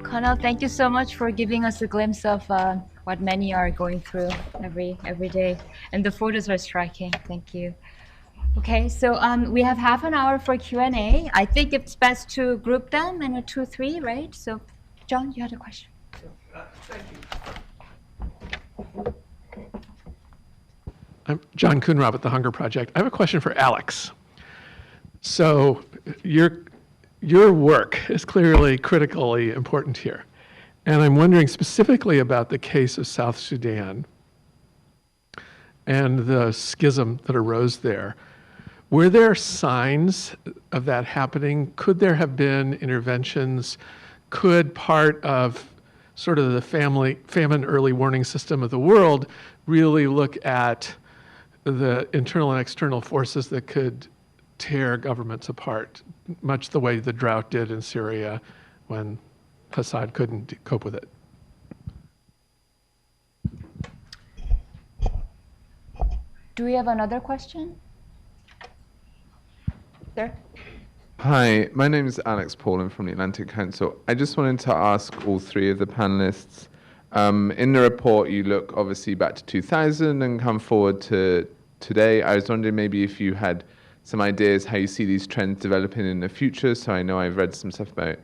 Connell, thank you so much for giving us a glimpse of what many are going through every day. And the photos are striking. Thank you. Okay, so we have half an hour for Q&A. I think it's best to group them in a 2-3, right? So, John, you had a question. Thank you. I'm John Coonrob at the Hunger Project. I have a question for Alex. So your work is clearly critically important here. And I'm wondering specifically about the case of South Sudan and the schism that arose there. Were there signs of that happening? Could there have been interventions? Could part of sort of the famine early warning system of the world really look at the internal and external forces that could tear governments apart, much the way the drought did in Syria when Assad couldn't cope with it? Do we have another question? Sir? Hi, my name is Alex Paul. I'm from the Atlantic Council. I just wanted to ask all three of the panelists, in the report you look obviously back to 2000 and come forward to today. I was wondering maybe if you had some ideas how you see these trends developing in the future. So I know I've read some stuff about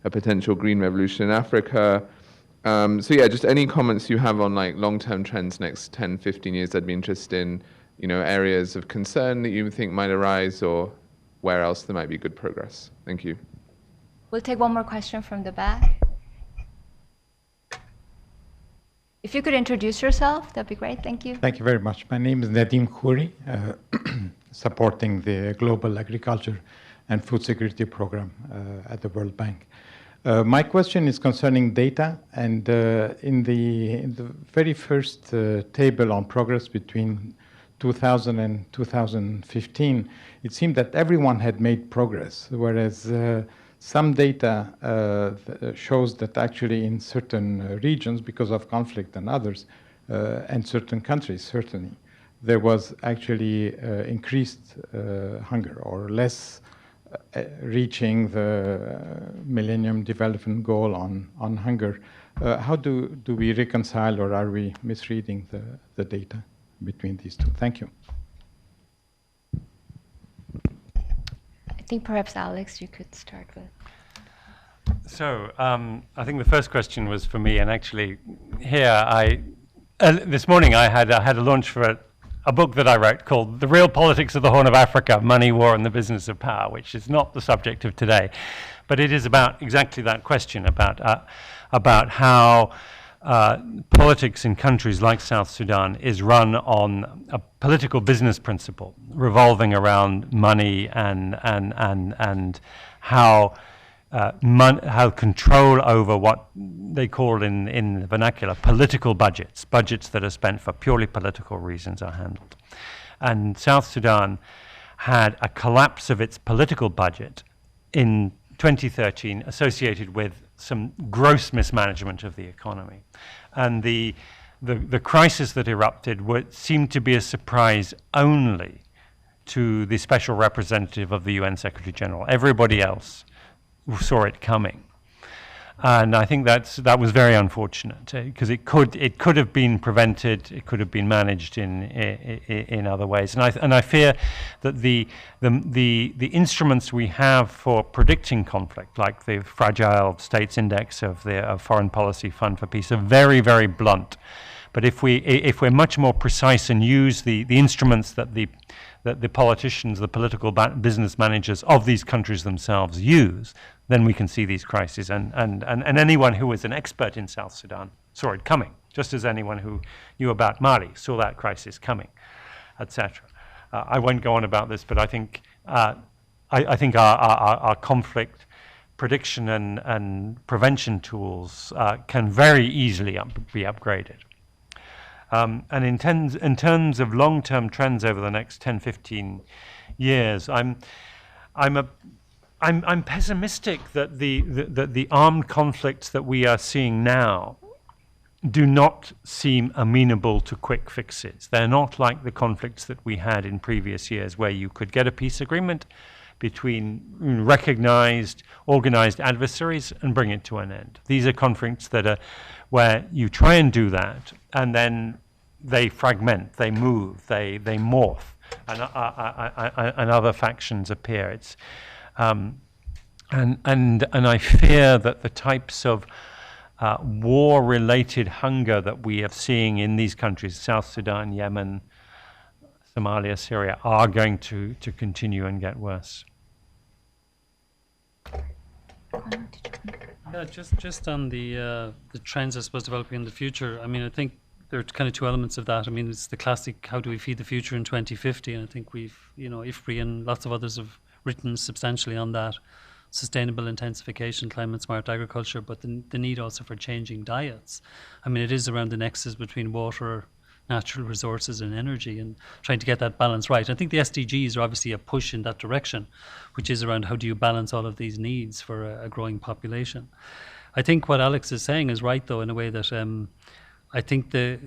a potential green revolution in Africa. So yeah, just any comments you have on like long-term trends next 10, 15 years, I'd be interested in, you know, areas of concern that you think might arise or where else there might be good progress. Thank you. We'll take one more question from the back. If you could introduce yourself, that'd be great. Thank you. Thank you very much. My name is Nadim Khouri, supporting the Global Agriculture and Food Security Program at the World Bank. My question is concerning data, and in the very first table on progress between 2000 and 2015, it seemed that everyone had made progress, whereas some data shows that actually in certain regions, because of conflict and others, and certain countries certainly, there was actually increased hunger or less reaching the Millennium Development Goal on hunger. How do we reconcile, or are we misreading the data between these two? Thank you. I think perhaps Alex, you could start with. So I think the first question was for me, and actually here this morning I had a launch for a book that I wrote called The Real Politics of the Horn of Africa, Money, War and the Business of Power, which is not the subject of today, but it is about exactly that question, about how politics in countries like South Sudan is run on a political business principle revolving around money and how control over what they call in the vernacular political budgets that are spent for purely political reasons are handled. And South Sudan had a collapse of its political budget in 2013 associated with some gross mismanagement of the economy. And the crisis that erupted seemed to be a surprise only to the special representative of the UN Secretary General. Everybody else saw it coming. And I think that was very unfortunate, because it could have been prevented, it could have been managed in other ways. And I fear that the instruments we have for predicting conflict, like the Fragile States Index of the Foreign Policy Fund for Peace, are very, very blunt. But if we're much more precise and use the instruments that the politicians, the political business managers of these countries themselves use, then we can see these crises. And anyone who was an expert in South Sudan saw it coming, just as anyone who knew about Mali saw that crisis coming, etc. I won't go on about this, but I think our conflict prediction and prevention tools can very easily be upgraded. And in terms of long-term trends over the next 10, 15 years, I'm pessimistic that the armed conflicts that we are seeing now do not seem amenable to quick fixes. They're not like the conflicts that we had in previous years, where you could get a peace agreement, between recognized, organized adversaries and bring it to an end. These are conflicts that are where you try and do that, and then they fragment, they move, they morph, and other factions appear. It's and I fear that the types of war-related hunger that we are seeing in these countries, South Sudan, Yemen, Somalia, Syria, are going to continue and get worse. Yeah, just on the trends, I suppose, developing in the future. I mean, I think there are kind of two elements of that. I mean, it's the classic, how do we feed the future in 2050? And I think we've, IFPRI and lots of others have written substantially on that. Sustainable intensification, climate smart agriculture, but the need also for changing diets. I mean, it is around the nexus between water, natural resources and energy, and trying to get that balance right. I think the SDGs are obviously a push in that direction, which is around how do you balance all of these needs for a growing population. I think what Alex is saying is right, though, in a way that I think the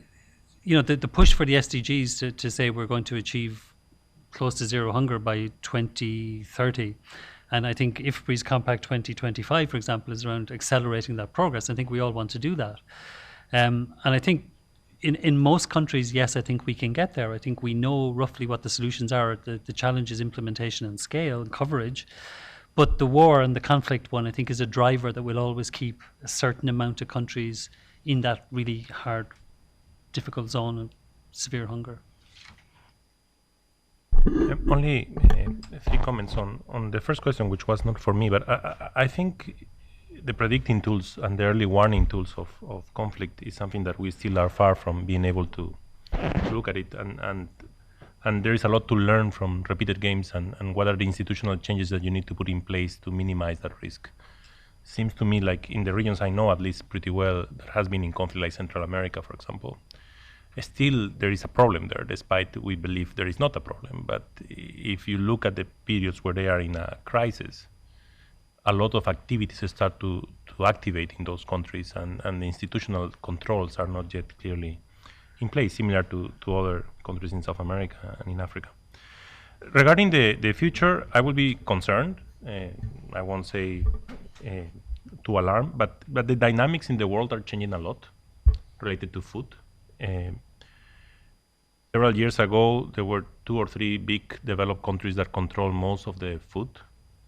push for the SDGs to say we're going to achieve close to zero hunger by 2030. And I think IFPRI's Compact 2025, for example, is around accelerating that progress. I think we all want to do that. And I think in most countries, yes, I think we can get there. I think we know roughly what the solutions are. The challenge is implementation and scale and coverage. But the war and the conflict one, I think, is a driver that will always keep a certain amount of countries in that really hard, difficult zone of severe hunger. Only 3 comments on the first question, which was not for me, but I think the predicting tools and the early warning tools of conflict is something that we still are far from being able to look at it, and there is a lot to learn from repeated games and what are the institutional changes that you need to put in place to minimize that risk. Seems to me like in the regions I know at least pretty well, there has been in conflict like Central America, for example, still there is a problem there, despite we believe there is not a problem. But if you look at the periods where they are in a crisis, a lot of activities start to activate in those countries, and the institutional controls are not yet clearly in place, similar to other countries in South America and in Africa. Regarding the future, I will be concerned. I won't say to alarm, but the dynamics in the world are changing a lot related to food. Several years ago, there were 2 or 3 big developed countries that control most of the food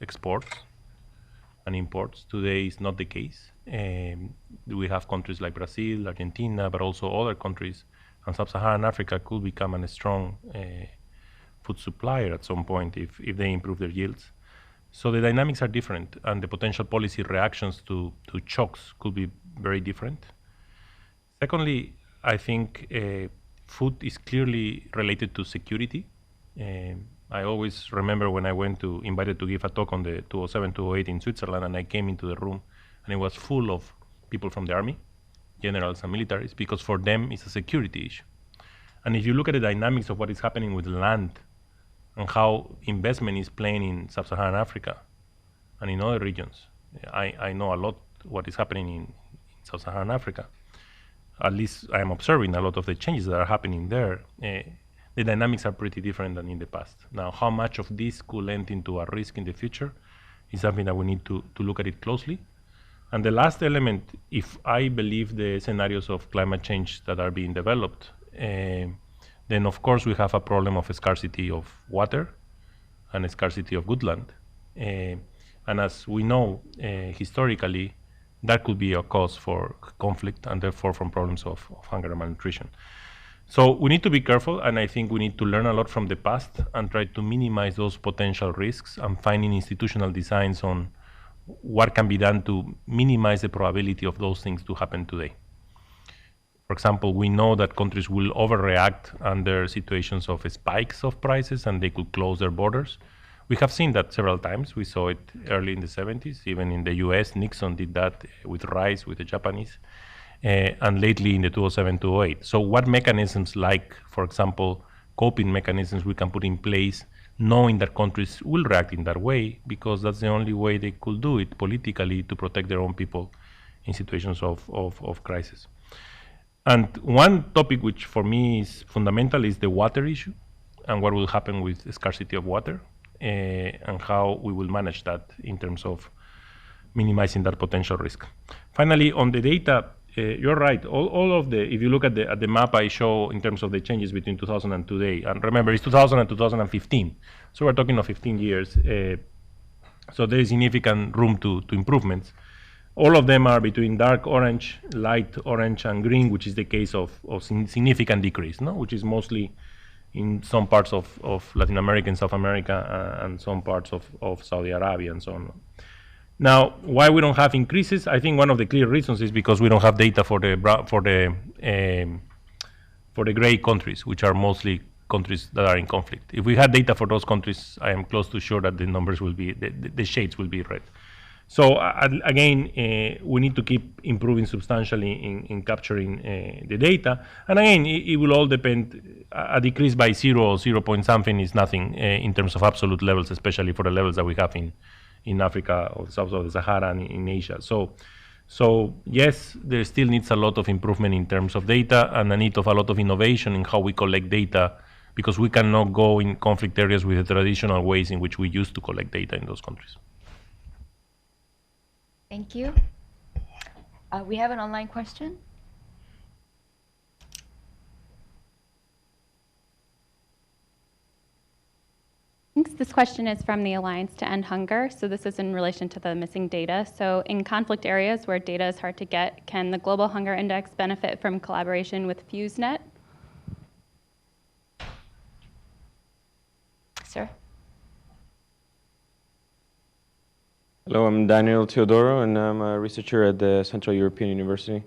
exports and imports. Today is not the case. We have countries like Brazil, Argentina, but also other countries, and Sub-Saharan Africa could become a strong food supplier at some point if they improve their yields. So the dynamics are different, and the potential policy reactions to shocks could be very different. Secondly, I think food is clearly related to security. I always remember when I went invited to give a talk on the 207, 208 in Switzerland, and I came into the room and it was full of people from the army, generals and militaries, because for them it's a security issue. And if you look at the dynamics of what is happening with land and how investment is playing in Sub-Saharan Africa and in other regions, I know a lot what is happening in Sub-Saharan Africa. At least I am observing a lot of the changes that are happening there. The dynamics are pretty different than in the past. Now, how much of this could end into a risk in the future is something that we need to look at it closely. And the last element, if I believe the scenarios of climate change that are being developed, then of course we have a problem of scarcity of water and a scarcity of good land. And as we know, historically, that could be a cause for conflict and therefore from problems of hunger and malnutrition. So we need to be careful, and I think we need to learn a lot from the past and try to minimize those potential risks and finding institutional designs on what can be done to minimize the probability of those things to happen today. For example, we know that countries will overreact under situations of spikes of prices and they could close their borders. We have seen that several times. We saw it early in the 70s, even in the US. Nixon did that with rice, with the Japanese, and lately in the 2007, 2008. So what mechanisms like, for example, coping mechanisms we can put in place, knowing that countries will react in that way, because that's the only way they could do it politically to protect their own people in situations of crisis. And one topic which for me is fundamental is the water issue and what will happen with the scarcity of water. and how we will manage that in terms of minimizing that potential risk. Finally, on the data, you're right. All of the, if you look at the map I show in terms of the changes between 2000 and today, and remember it's 2000 and 2015, so we're talking of 15 years. So there is significant room to improvements. All of them are between dark orange, light orange, and green, which is the case of significant decrease, no? Which is mostly in some parts of Latin America and South America and some parts of Saudi Arabia and so on. Now, why we don't have increases? I think one of the clear reasons is because we don't have data for the gray countries, which are mostly countries that are in conflict. If we had data for those countries, I am close to sure that the numbers will be, the shades will be red. So again, we need to keep improving substantially in capturing the data. And again, it will all depend. A decrease by 0 or 0 point something is nothing in terms of absolute levels, especially for the levels that we have in Africa or south of the Sahara and in Asia. So yes, there still needs a lot of improvement in terms of data and a need of a lot of innovation in how we collect data, because we cannot go in conflict areas with the traditional ways in which we used to collect data in those countries. Thank you. We have an online question. Thanks. This question is from the Alliance to End Hunger. So this is in relation to the missing data. So in conflict areas where data is hard to get, can the Global Hunger Index benefit from collaboration with FuseNet? Sir? Hello, I'm Daniel Teodoro, and I'm a researcher at the Central European University.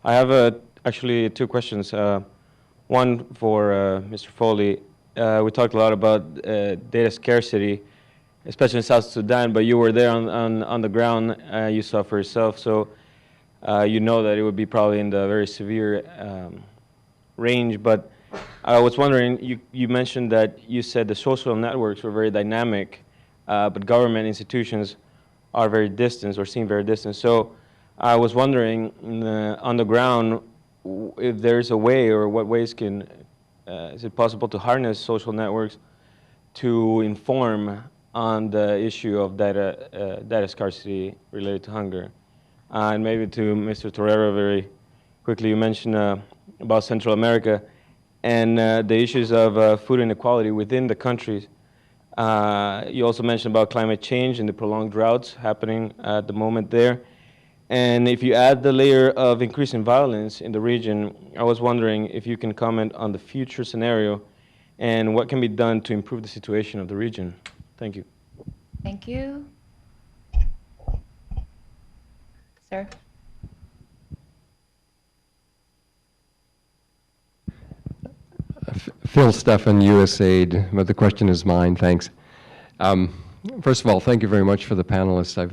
I have actually two questions. One for Mr. Foley. We talked a lot about data scarcity, especially in South Sudan, but you were there on the ground, you saw for yourself, so you know that it would be probably in the very severe range. But I was wondering, you mentioned that you said the social networks were very dynamic, but government institutions are very distant or seem very distant. So I was wondering on the ground if there's a way, or what ways can is it possible to harness social networks to inform on the issue of data scarcity related to hunger? And maybe to Mr. Torero, very quickly, you mentioned about Central America and the issues of food inequality within the countries. You also mentioned about climate change and the prolonged droughts happening at the moment there. And if you add the layer of increasing violence in the region, I was wondering if you can comment on the future scenario and what can be done to improve the situation of the region. Thank you. Thank you. Sir? Phil Stephan, USAID, but the question is mine, thanks. First of all, thank you very much for the panelists. I've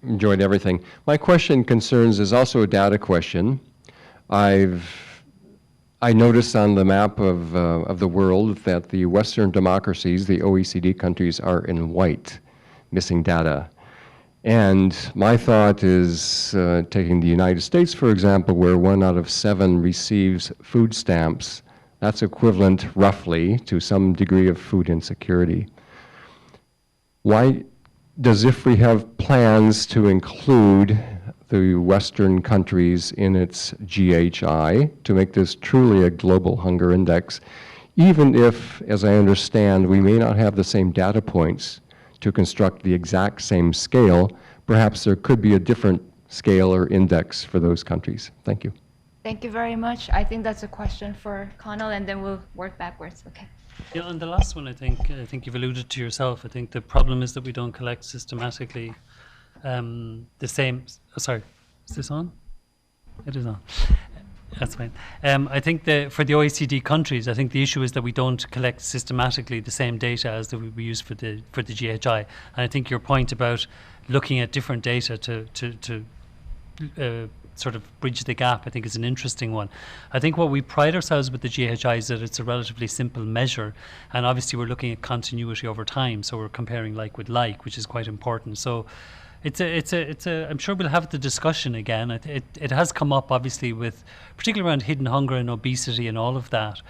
enjoyed everything. My question is also a data question. I noticed on the map of the world that the Western democracies, the OECD countries, are in white, missing data. And my thought is, taking the United States, for example, where 1 out of 7 receives food stamps, that's equivalent, roughly, to some degree of food insecurity. Why does IFPRI have plans to include the Western countries in its GHI to make this truly a global hunger index, even if, as I understand, we may not have the same data points to construct the exact same scale? Perhaps there could be a different scale or index for those countries. Thank you. Thank you very much. I think that's a question for Connell, and then we'll work backwards. Okay. Yeah, on the last one, I think you've alluded to yourself. I think the problem is that we don't collect systematically the same. Sorry, is this on? It is on. That's fine. I think for the OECD countries, I think the issue is that we don't collect systematically the same data as that we use for the GHI. And I think your point about looking at different data to sort of bridge the gap, I think is an interesting one. I think what we pride ourselves with the GHI is that it's a relatively simple measure, and obviously we're looking at continuity over time, so we're comparing like with like, which is quite important. So it's a I'm sure we'll have the discussion again. It has come up obviously with particularly around hidden hunger and obesity and all of that.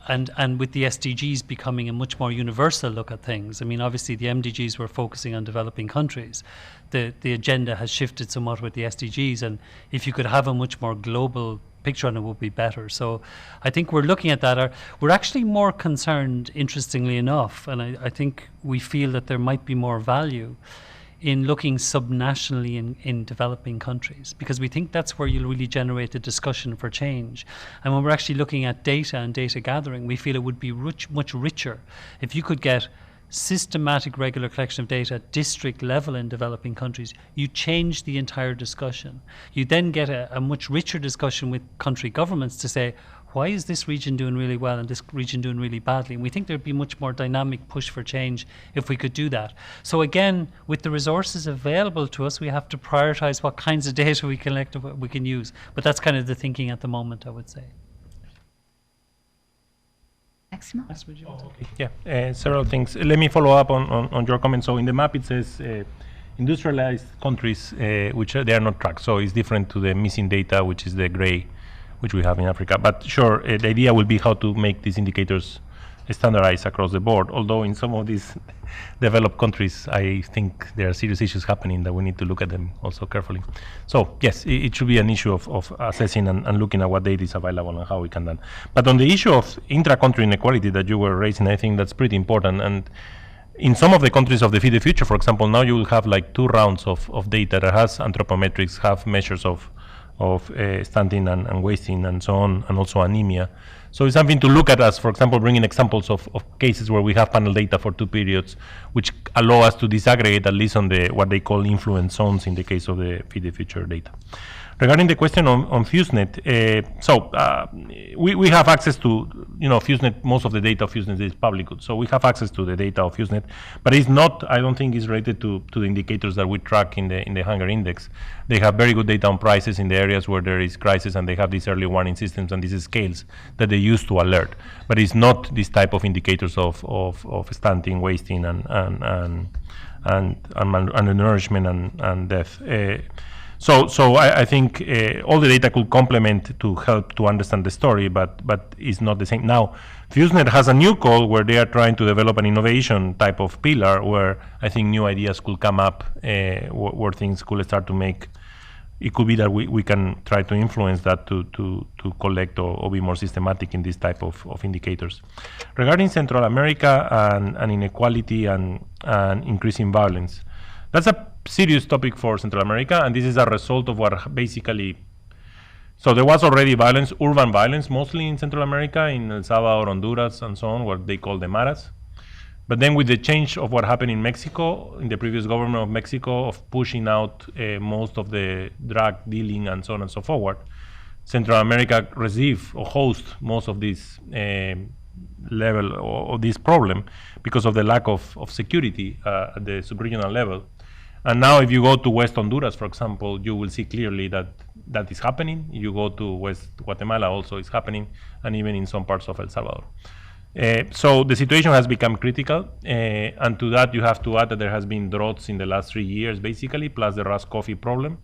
and with the SDGs becoming a much more universal look at things. I mean, obviously the MDGs were focusing on developing countries. The agenda has shifted somewhat with the SDGs, and if you could have a much more global picture on it, would be better. So I think we're looking at that. We're actually more concerned, interestingly enough, and I think we feel that there might be more value in looking subnationally in developing countries, because we think that's where you'll really generate a discussion for change. And when we're actually looking at data and data gathering, we feel it would be much richer if you could get systematic regular collection of data at district level in developing countries. You change the entire discussion. You then get a much richer discussion with country governments to say, why is this region doing really well and this region doing really badly? And we think there'd be much more dynamic push for change if we could do that. So again, with the resources available to us, we have to prioritize what kinds of data we collect and what we can use. But that's kind of the thinking at the moment, I would say. Maximo? Yeah, several things. Let me follow up on your comment. So in the map it says industrialized countries, which they are not tracked. So it's different to the missing data, which is the gray, which we have in Africa. But sure, the idea will be how to make these indicators standardized across the board. Although in some of these developed countries, I think there are serious issues happening that we need to look at them also carefully. So yes, it should be an issue of assessing and looking at what data is available and how we can do. But on the issue of intra-country inequality that you were raising, I think that's pretty important. And in some of the countries of the Feed the Future, for example, now you will have like 2 rounds of data that has anthropometrics, have measures of stunting and wasting and so on, and also anemia. So it's something to look at as, for example, bringing examples of cases where we have panel data for 2 periods, which allow us to disaggregate at least on the what they call influence zones in the case of the Feed the Future data. Regarding the question on FuseNet, we have access to, FuseNet, most of the data of FuseNet is public good. So we have access to the data of FuseNet, but it's not, I don't think it's related to the indicators that we track in the hunger index. They have very good data on prices in the areas where there is crisis, and they have these early warning systems and these scales that they use to alert. But it's not this type of indicators of stunting, wasting, and malnourishment and death. So I think all the data could complement to help to understand the story, but it's not the same. Now, FuseNet has a new call where they are trying to develop an innovation type of pillar where I think new ideas could come up, where things could start to make. It could be that we can try to influence that to collect or be more systematic in this type of indicators. Regarding Central America and inequality and increasing violence, that's a serious topic for Central America, and this is a result of what basically, so there was already violence, urban violence, mostly in Central America, in El Salvador, Honduras, and so on, what they call the maras. But then with the change of what happened in Mexico, in the previous government of Mexico, of pushing out most of the drug dealing and so on and so forth, Central America receive or host most of this level or this problem because of the lack of security at the subregional level. And now if you go to West Honduras, for example, you will see clearly that is happening. You go to West Guatemala, also is happening, and even in some parts of El Salvador. So the situation has become critical, and to that you have to add that there has been droughts in the last 3 years, basically, plus the Ras coffee problem.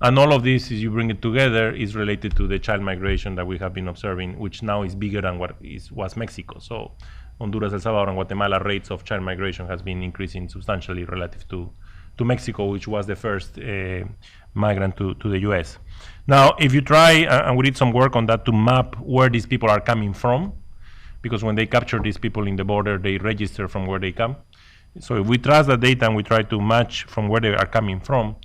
And all of this, as you bring it together, is related to the child migration that we have been observing, which now is bigger than what was Mexico. So Honduras, El Salvador, and Guatemala rates of child migration has been increasing substantially relative to Mexico, which was the first migrant to the US. Now, if you try, and we did some work on that, to map where these people are coming from, because when they capture these people in the border, they register from where they come. So if we trace the data and we try to match from where they are coming from,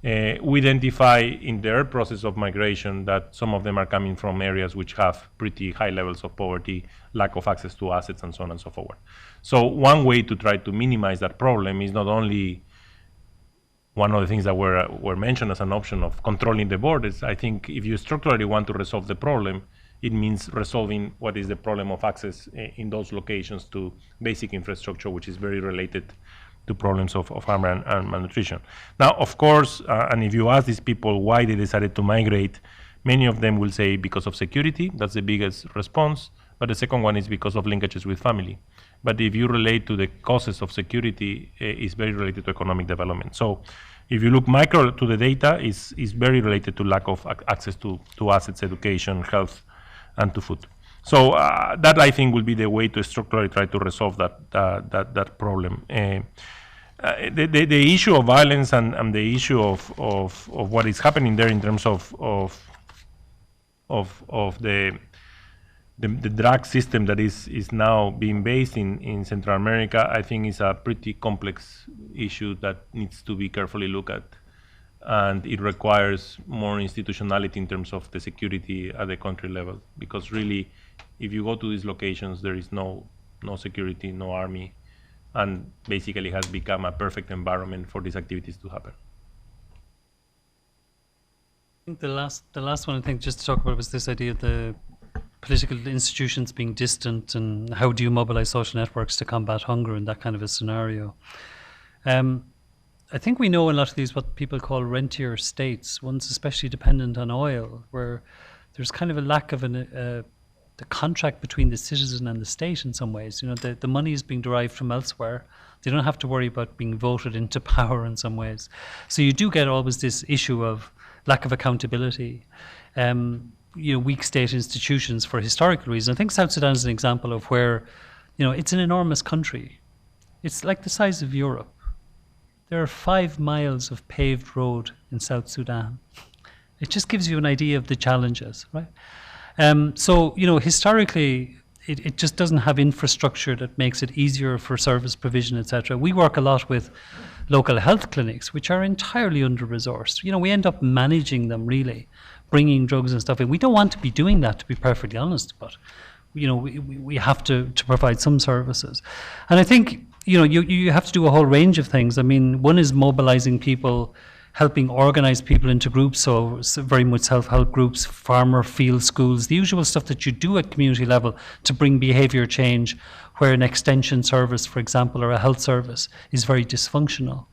we identify in their process of migration that some of them are coming from areas which have pretty high levels of poverty, lack of access to assets, and so on and so forth. So one way to try to minimize that problem is not only one of the things that were mentioned as an option of controlling the borders. I think if you structurally want to resolve the problem, it means resolving what is the problem of access in those locations to basic infrastructure, which is very related to problems of hunger and malnutrition. Now, of course, and if you ask these people why they decided to migrate, many of them will say because of security. That's the biggest response. But the second one is because of linkages with family. But if you relate to the causes of security, it's very related to economic development. So if you look micro to the data, it's very related to lack of access to assets, education, health, and to food. So that I think will be the way to structurally try to resolve that problem. The issue of violence and the issue of what is happening there in terms of the drug system that is now being based in Central America, I think is a pretty complex issue that needs to be carefully looked at. And it requires more institutionality in terms of the security at the country level. Because really, if you go to these locations, there is no security, no army, and basically has become a perfect environment for these activities to happen. I think the last one I think just to talk about was this idea of the political institutions being distant and how do you mobilize social networks to combat hunger in that kind of a scenario. I think we know a lot of these what people call rentier states, ones especially dependent on oil, where there's kind of a lack of the contract between the citizen and the state in some ways. You know, the money is being derived from elsewhere. They don't have to worry about being voted into power in some ways. So you do get always this issue of lack of accountability, weak state institutions for historical reasons. I think South Sudan is an example of where, it's an enormous country. It's like the size of Europe. There are 5 miles of paved road in South Sudan. It just gives you an idea of the challenges, right? So, historically, it just doesn't have infrastructure that makes it easier for service provision, etc. We work a lot with local health clinics, which are entirely under-resourced. We end up managing them, really, bringing drugs and stuff in. We don't want to be doing that, to be perfectly honest, but, we have to provide some services. And I think, you have to do a whole range of things. I mean, one is mobilizing people, helping organize people into groups, so very much self-help groups, farmer field schools, the usual stuff that you do at community level to bring behavior change, where an extension service, for example, or a health service is very dysfunctional.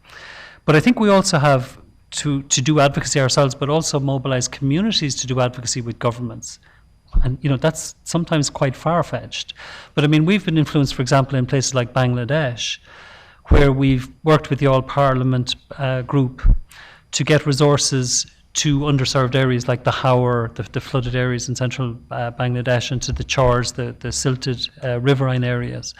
But I think we also have to do advocacy ourselves, but also mobilize communities to do advocacy with governments. And, that's sometimes quite far-fetched. But, I mean, we've been influenced, for example, in places like Bangladesh, where we've worked with the All-Parliament group to get resources to underserved areas like the Howrah, the flooded areas in central Bangladesh, and to the Chors, the silted riverine areas.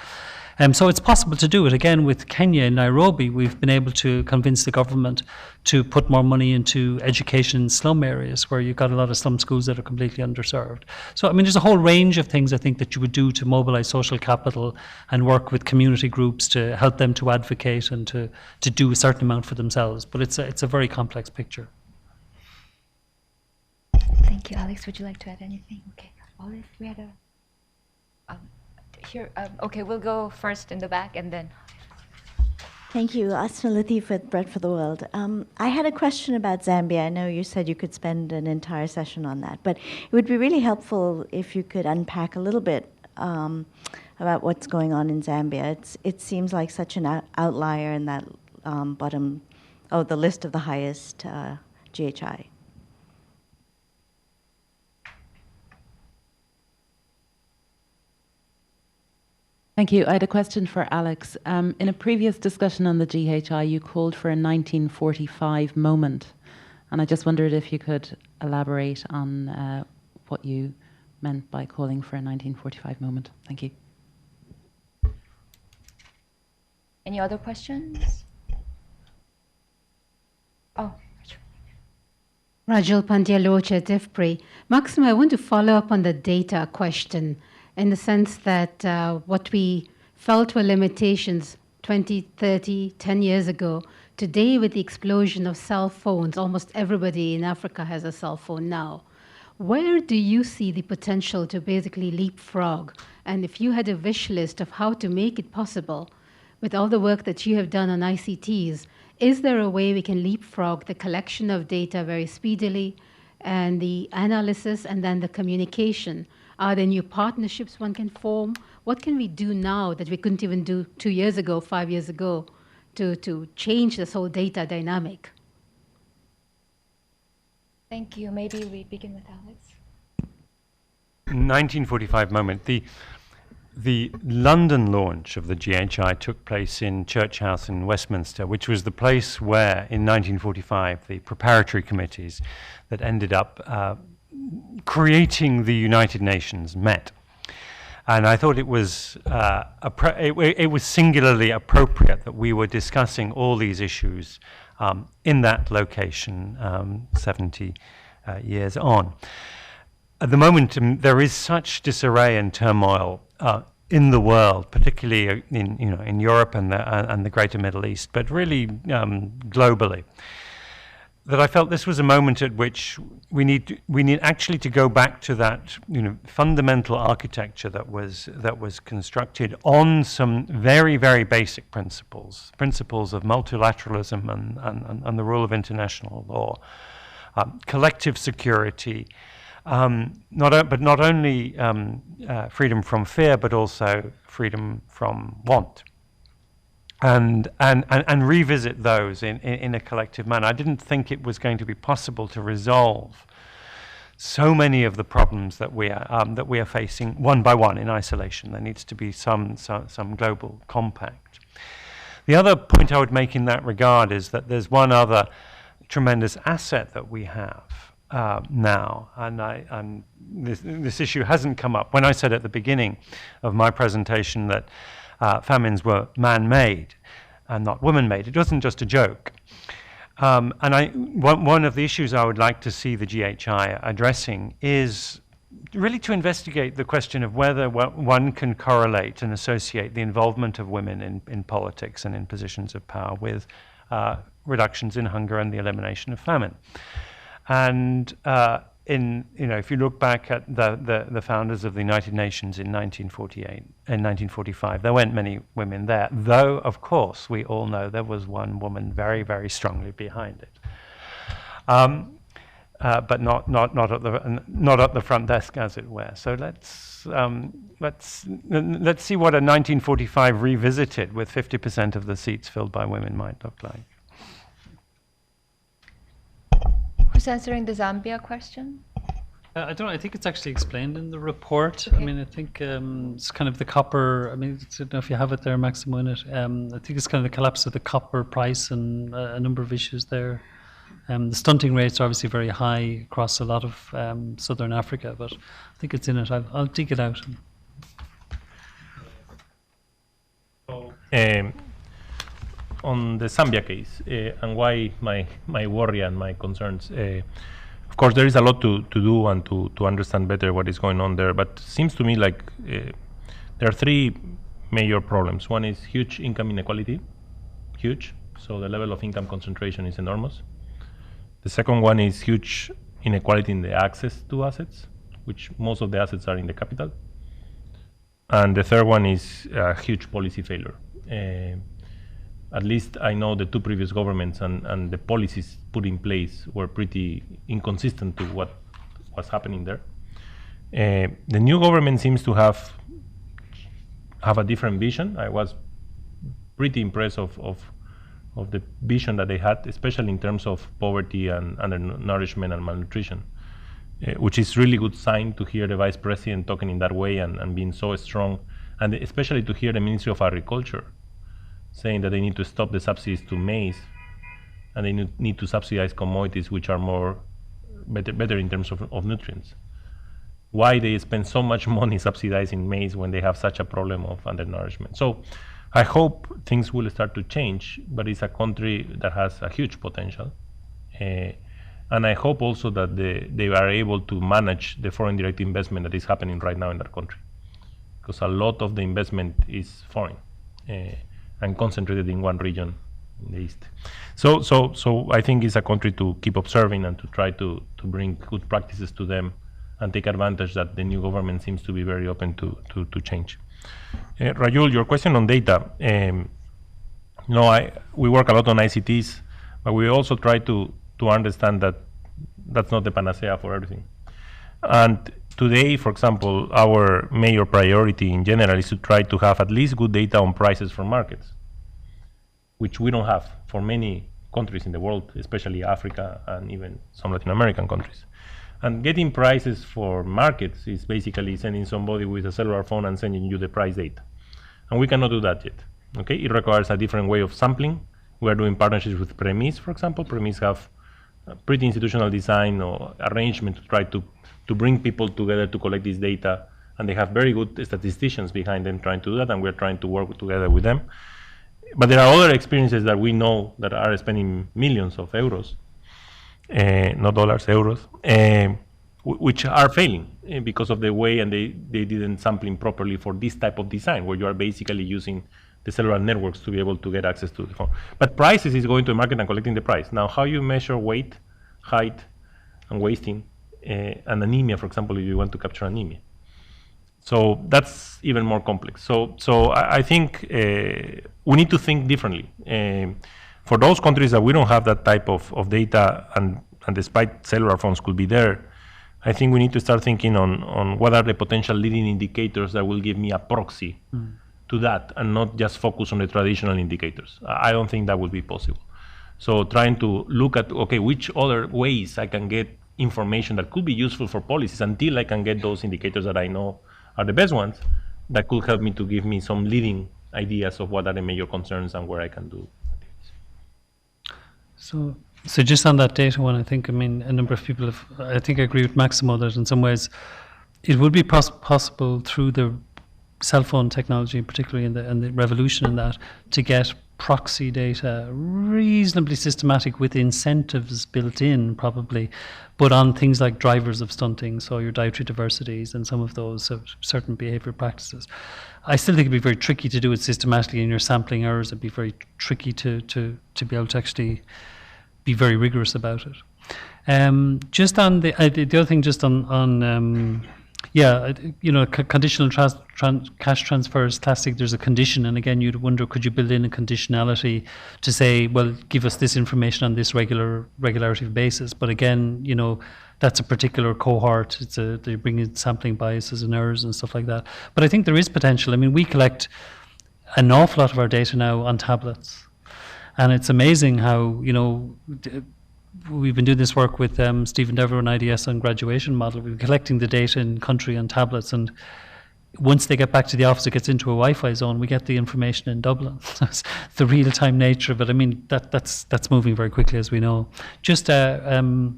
So it's possible to do it. Again, with Kenya in Nairobi, we've been able to convince the government to put more money into education in slum areas where you've got a lot of slum schools that are completely underserved. So, I mean, there's a whole range of things I think that you would do to mobilize social capital and work with community groups to help them to advocate and to do a certain amount for themselves. But it's a very complex picture. Thank you. Alex, would you like to add anything? Okay. Olive, we had here. Okay, we'll go first in the back and then. Thank you. Asma Latif with Bread for the World. I had a question about Zambia. I know you said you could spend an entire session on that, but it would be really helpful if you could unpack a little bit about what's going on in Zambia. It seems like such an outlier in that the list of the highest GHI. Thank you. I had a question for Alex. In a previous discussion on the GHI, you called for a 1945 moment. And I just wondered if you could elaborate on what you meant by calling for a 1945 moment. Thank you. Any other questions? Oh. Rajul Pandyalocha at IFPRI. Maximo, I want to follow up on the data question, in the sense that what we felt were limitations 20, 30, 10 years ago, today with the explosion of cell phones, almost everybody in Africa has a cell phone now. Where do you see the potential to basically leapfrog? And if you had a wish list of how to make it possible, with all the work that you have done on ICTs, is there a way we can leapfrog the collection of data very speedily, and the analysis, and then the communication? Are there new partnerships one can form? What can we do now that we couldn't even do 2 years ago, 5 years ago, to change this whole data dynamic? Thank you. Maybe we begin with Alex. 1945 moment. The London launch of the GHI took place in Church House in Westminster, which was the place where, in 1945, the preparatory committees that ended up creating the United Nations met. And I thought it was it was singularly appropriate that we were discussing all these issues in that location 70 years on. At the moment, there is such disarray and turmoil in the world, particularly in Europe and the Greater Middle East, but really globally, that I felt this was a moment at which we need actually to go back to that fundamental architecture that was constructed on some very, very basic principles of multilateralism and the rule of international law, collective security, but not only freedom from fear, but also freedom from want. And revisit those in a collective manner. I didn't think it was going to be possible to resolve so many of the problems that we are facing one by one in isolation. There needs to be some global compact. The other point I would make in that regard is that there's one other tremendous asset that we have now, and this issue hasn't come up. When I said at the beginning of my presentation that famines were man-made and not woman-made, it wasn't just a joke. And one of the issues I would like to see the GHI addressing is really to investigate the question of whether one can correlate and associate the involvement of women in politics and in positions of power with reductions in hunger and the elimination of famine. And if you look back at the founders of the United Nations in 1945, there weren't many women there, though, of course, we all know there was one woman very, very strongly behind it. But not at the front desk, as it were. So let's see what a 1945 revisited with 50% of the seats filled by women might look like. Who's answering the Zambia question? I don't know. I think it's actually explained in the report. Okay. I mean, I think it's kind of the copper. I mean, I don't know if you have it there, Maximo, in it. I think it's kind of the collapse of the copper price and a number of issues there. The stunting rates are obviously very high across a lot of southern Africa, but I think it's in it. I'll dig it out. On the Zambia case and why my worry and my concerns. Of course, there is a lot to do and to understand better what is going on there, but it seems to me like there are three major problems. One is huge income inequality, huge, so the level of income concentration is enormous. The second one is huge inequality in the access to assets, which most of the assets are in the capital. And the third one is a huge policy failure. At least I know the two previous governments and the policies put in place were pretty inconsistent to what was happening there. The new government seems to have a different vision. I was pretty impressed of the vision that they had, especially in terms of poverty and undernourishment and malnutrition, which is really good sign to hear the Vice President talking in that way and being so strong, and especially to hear the Ministry of Agriculture saying that they need to stop the subsidies to maize and they need to subsidize commodities which are better in terms of nutrients. Why they spend so much money subsidizing maize when they have such a problem of undernourishment? So I hope things will start to change, but it's a country that has a huge potential. And I hope also that they are able to manage the foreign direct investment that is happening right now in that country, because a lot of the investment is foreign and concentrated in one region in the east. So I think it's a country to keep observing and to try to bring good practices to them and take advantage that the new government seems to be very open to change. Rajul, your question on data. We work a lot on ICTs, but we also try to understand that that's not the panacea for everything. And today, for example, our major priority in general is to try to have at least good data on prices for markets, which we don't have for many countries in the world, especially Africa and even some Latin American countries. And getting prices for markets is basically sending somebody with a cellular phone and sending you the price data. And we cannot do that yet. Okay, it requires a different way of sampling. We are doing partnerships with Premise, for example. Premise have a pretty institutional design or arrangement to try to bring people together to collect this data and they have very good statisticians behind them trying to do that, and we're trying to work together with them. But there are other experiences that we know that are spending millions of euros, not dollars, euros, which are failing because of the way, and they didn't sampling properly for this type of design, where you are basically using the cellular networks to be able to get access to the phone. But prices is going to the market and collecting the price. Now, how you measure weight, height, and wasting, and anemia, for example, if you want to capture anemia. So that's even more complex. So I think we need to think differently. For those countries that we don't have that type of data, and despite cellular phones could be there, I think we need to start thinking on what are the potential leading indicators that will give me a proxy to that, and not just focus on the traditional indicators. I don't think that will be possible. So trying to look at, okay, which other ways I can get information that could be useful for policies until I can get those indicators that I know are the best ones, that could help me to give me some leading ideas of what are the major concerns and where I can do. So just on that data one, I think, a number of people have, I think I agree with Maximo that in some ways it would be possible through the cell phone technology, particularly and the revolution in that, to get proxy data reasonably systematic with incentives built in probably, but on things like drivers of stunting, so your dietary diversities and some of those certain behavior practices. I still think it'd be very tricky to do it systematically in your sampling errors. It'd be very tricky to be able to actually be very rigorous about it. Just on the other thing, just on conditional cash transfers, classic, there's a condition, and again, you'd wonder, could you build in a conditionality to say, well, give us this information on this regularity basis? But again, that's a particular cohort. They bring in sampling biases and errors and stuff like that. But I think there is potential. We collect an awful lot of our data now on tablets, and it's amazing how, we've been doing this work with Stephen Dever and IDS on graduation model. We're collecting the data in country on tablets, and once they get back to the office, it gets into a Wi-Fi zone. We get the information in Dublin. It's the real-time nature of it. That's moving very quickly, as we know. Just Asma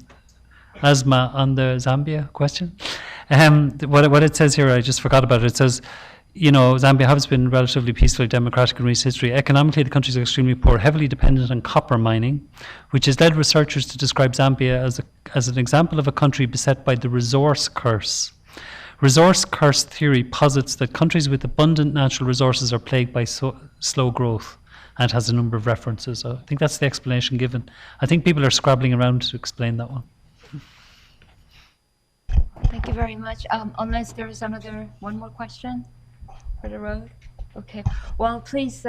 on the Zambia question. What it says here, I just forgot about it. It says, Zambia has been relatively peaceful, democratic in recent history. Economically, the country is extremely poor, heavily dependent on copper mining, which has led researchers to describe Zambia as an example of a country beset by the resource curse. Resource curse theory posits that countries with abundant natural resources are plagued by slow growth, and it has a number of references. So I think that's the explanation given. I think people are scrabbling around to explain that one. Thank you very much. Unless there is one more question for the road. Okay. Well, please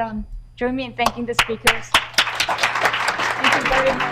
join me in thanking the speakers. Thank you very much.